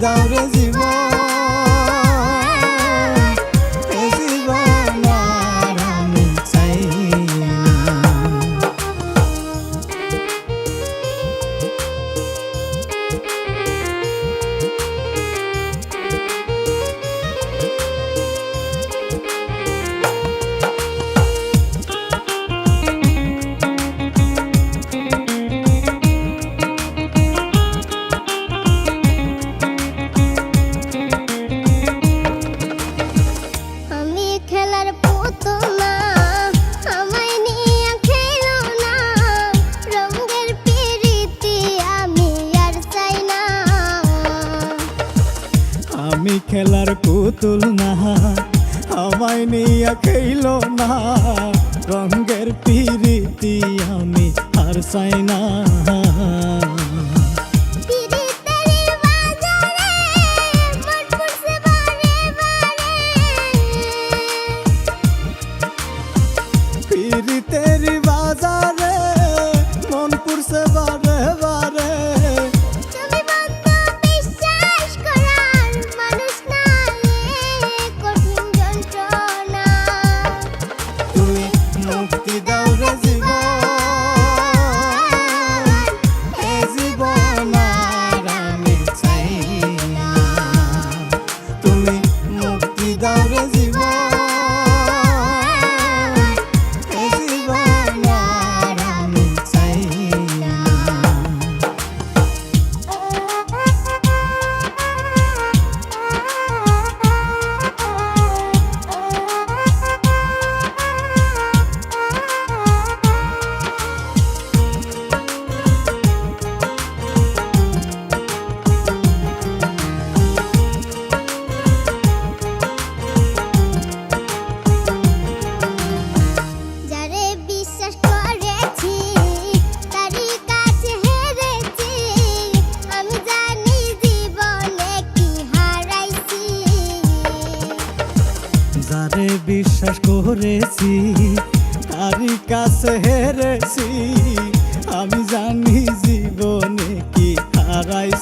দাও রে জীবন, এ জীবন আর আমি চাই না। আমি খেলার পুতুল না, আমায় নিয়ে খেলো না, রঙের পিরিতি আমি আর চাই না। পিরিতের বাজারে মন পুরছে বারে বারে, মুক্তি দাও রে জীবন, এ জীবন আর আমি চাই না। তুমি মুক্তি দাও রে জীবন, এ জীবন আর আমি চাই না। যারে বিশ্বাস করেছি তারই কাছে হেরেছি, আমি জানি জীবনে কি হারাইছি।